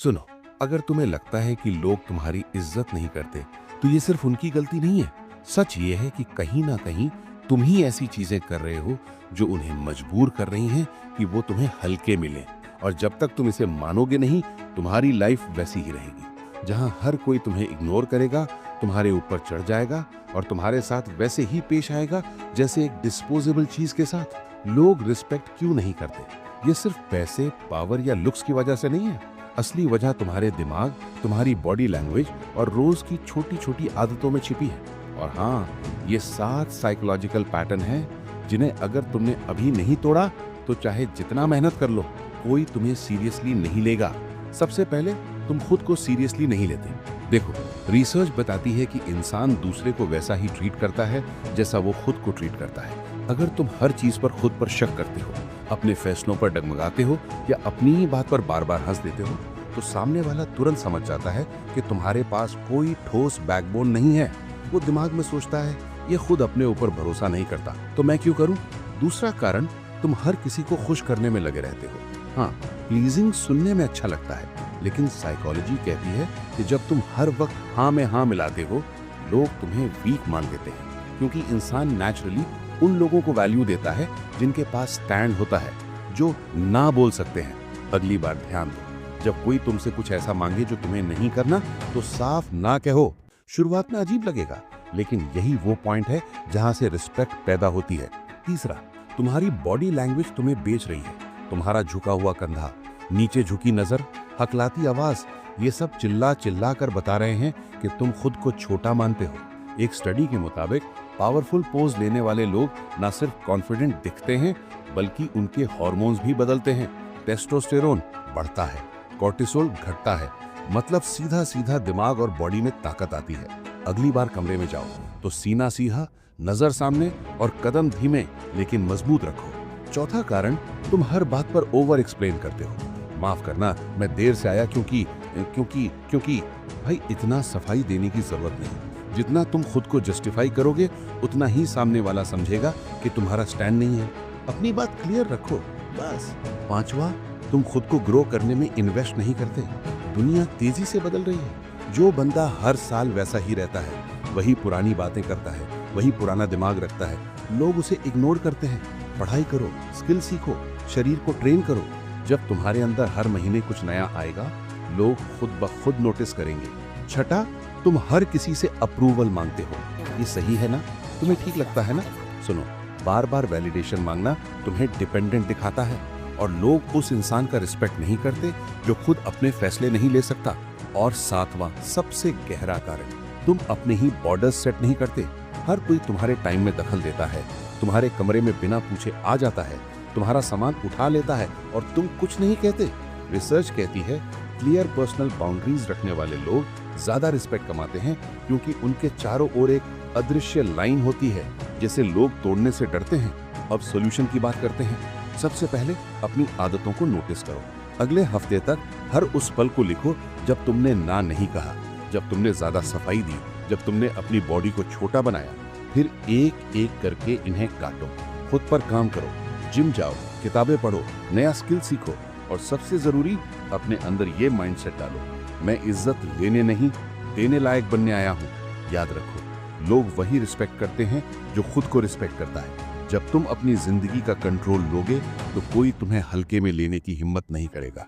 सुनो, अगर तुम्हें लगता है कि लोग तुम्हारी इज्जत नहीं करते, तो ये सिर्फ उनकी गलती नहीं है। सच ये है कि कहीं ना कहीं तुम ही ऐसी चीजें कर रहे हो जो उन्हें मजबूर कर रही हैं कि वो तुम्हें हल्के मिलें। और जब तक तुम इसे मानोगे नहीं, तुम्हारी लाइफ वैसी ही रहेगी, जहां हर कोई तुम्हें इग्नोर करेगा, तुम्हारे ऊपर चढ़ जाएगा और तुम्हारे साथ वैसे ही पेश आएगा जैसे एक डिस्पोजेबल चीज के साथ। लोग रिस्पेक्ट क्यों नहीं करते? ये सिर्फ पैसे, पावर या लुक्स की वजह से नहीं है। असली वजह तुम्हारे दिमाग, तुम्हारी बॉडी लैंग्वेज और रोज की छोटी छोटी आदतों में छिपी है। और हाँ, ये 7 साइकोलॉजिकल पैटर्न हैं जिन्हें अगर तुमने अभी नहीं तोड़ा तो चाहे जितना मेहनत कर लो, कोई तुम्हें सीरियसली नहीं लेगा। सबसे पहले, तुम खुद को सीरियसली नहीं लेते। देखो, रिसर्च बताती है कि इंसान दूसरे को वैसा ही ट्रीट करता है जैसा वो खुद को ट्रीट करता है। अगर तुम हर चीज पर खुद पर शक करते हो, अपने फैसलों पर डगमगाते हो या अपनी ही बात पर बार बार हंस देते हो, तो सामने वाला तुरंत समझ जाता है कि तुम्हारे पास कोई ठोस बैकबोन नहीं है। वो दिमाग में सोचता है, ये खुद अपने ऊपर भरोसा नहीं करता, तो मैं क्यों करूं? दूसरा कारण, तुम हर किसी को खुश करने में लगे रहते हो। हाँ, प्लीजिंग सुनने में अच्छा लगता है, लेकिन साइकोलॉजी कहती है कि जब तुम हर वक्त हाँ में हाँ मिलाते हो, लोग तुम्हें वीक मान लेते हैं। क्योंकि इंसान नेचुरली उन लोगों को वैल्यू देता है जिनके पास स्टैंड होता है, जो ना बोल सकते हैं। अगली बार ध्यान दो, जब कोई तुमसे कुछ ऐसा मांगे जो तुम्हें नहीं करना, तो साफ ना कहो। शुरुआत में अजीब लगेगा, लेकिन यही वो पॉइंट है जहां से रिस्पेक्ट पैदा होती है। तीसरा, तुम्हारी बॉडी लैंग्वेज तुम्हें बेच रही है। तुम्हारा झुका हुआ कंधा, नीचे झुकी नजर, हकलाती आवाज, ये सब चिल्ला चिल्ला कर बता रहे हैं कि तुम खुद को छोटा मानते हो। एक स्टडी के मुताबिक पावरफुल पोज लेने वाले लोग न सिर्फ कॉन्फिडेंट दिखते हैं, बल्कि उनके हार्मोन्स भी बदलते हैं। टेस्टोस्टेरोन बढ़ता है, कॉर्टिसोल घटता है, मतलब सीधा सीधा दिमाग और बॉडी में ताकत आती है। अगली बार कमरे में जाओ तो सीना सीधा, नजर सामने और कदम धीमे लेकिन मजबूत रखो। चौथा कारण, तुम हर बात पर ओवर एक्सप्लेन करते हो। माफ करना, मैं देर से आया क्योंकि भाई, इतना सफाई देने की जरूरत नहीं। जितना तुम खुद को जस्टिफाई करोगे, उतना ही सामने वाला समझेगा कि तुम्हारा स्टैंड नहीं है। अपनी बात क्लियर रखो, बस। पांचवा, तुम खुद को ग्रो करने में इन्वेस्ट नहीं करते। दुनिया तेजी से बदल रही है। जो बंदा हर साल वैसा ही रहता है, वही पुरानी बातें करता है, वही पुराना दिमाग रखता है, लोग उसे इग्नोर करते हैं। पढ़ाई करो, स्किल सीखो, शरीर को ट्रेन करो। जब तुम्हारे अंदर हर महीने कुछ नया आएगा, लोग खुद ब खुद नोटिस करेंगे। छठा, तुम हर किसी से अप्रूवल मांगते हो। ये सही है ना? तुम्हें ठीक लगता है ना? सुनो, बार बार वैलिडेशन मांगना तुम्हें डिपेंडेंट दिखाता है, और लोग उस इंसान का रिस्पेक्ट नहीं करते जो खुद अपने फैसले नहीं ले सकता। और सातवां, सबसे गहरा कारण, तुम अपने ही बॉर्डर्स सेट नहीं करते। हर कोई तुम्हारे टाइम में दखल देता है, तुम्हारे कमरे में बिना पूछे आ जाता है, तुम्हारा सामान उठा लेता है और तुम कुछ नहीं कहते। रिसर्च कहती है, क्लियर पर्सनल बाउंड्रीज रखने वाले लोग ज्यादा रिस्पेक्ट कमाते हैं, क्योंकि उनके चारों ओर एक अदृश्य लाइन होती है जिसे लोग तोड़ने से डरते हैं। अब सॉल्यूशन की बात करते हैं। सबसे पहले अपनी आदतों को नोटिस करो। अगले हफ्ते तक हर उस पल को लिखो जब तुमने ना नहीं कहा, जब तुमने ज्यादा सफाई दी, जब तुमने अपनी बॉडी को छोटा बनाया। फिर एक एक करके इन्हें काटो। खुद पर काम करो, जिम जाओ, किताबें पढ़ो, नया स्किल सीखो, और सबसे जरूरी, अपने अंदर ये माइंडसेट डालो, मैं इज्जत लेने नहीं, देने लायक बनने आया हूँ। याद रखो, लोग वही रिस्पेक्ट करते हैं जो खुद को रिस्पेक्ट करता है। जब तुम अपनी जिंदगी का कंट्रोल लोगे, तो कोई तुम्हें हल्के में लेने की हिम्मत नहीं करेगा।